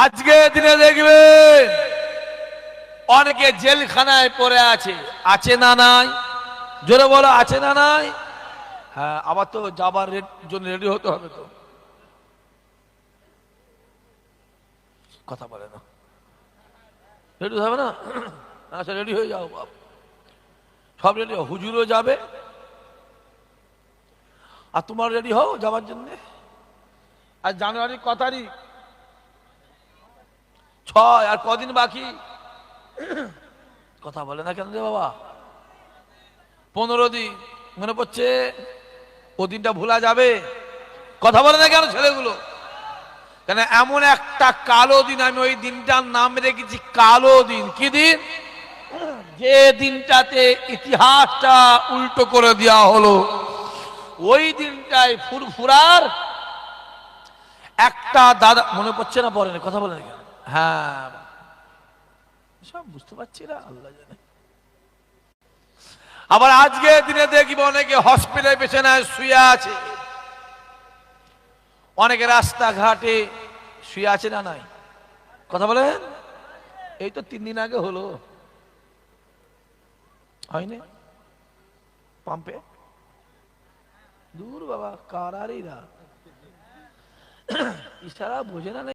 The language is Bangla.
আজকে দিনে দেখবেন অনেকে জেলখানায় পড়ে আছে, আছে না নাই? জোরে বলো, আছে না নাই? হ্যাঁ, আবার তো যাবার জন্য রেডি হতে হবে, তো কথা বলে না, রেডি হবে না? আচ্ছা, রেডি হয়ে যাও বাপ, সব রেডি হও, হুজুরও যাবে আর তোমার রেডি হও যাবার জন্য। আর জানুয়ারি ক তারিখ? 6। আর কদিন বাকি? কথা বলে না কেন রে বাবা? 15 দিন। মনে পড়ছে? ও দিনটা ভোলা যাবে? কথা বলে না কেন ছেলেগুলো? কেন এমন একটা কালো দিন, আমি ওই দিনটার নাম রেখেছি কালো দিন। কি দিন? যে দিনটাতে ইতিহাসটা উল্টো করে দেওয়া হলো। ওই দিনটায় ফুরফুরার একটা দাদা, মনে পড়ছে না? পরে কথা বলে না কেন? হ্যাঁ, সব বুঝতে পারছি না, আল্লাহ জানে। আবার আজকে দিনে দেখব অনেকে হসপিটালে বিছানায় শুয়ে আছে, অনেকে রাস্তাঘাটে শুয়ে আছে না নাই? কথা বলেন। এই তো 3 দিন আগে হলো, হয়নি? পাম্পে দূর বাবা, কারারিরা ইশারা বোঝে না।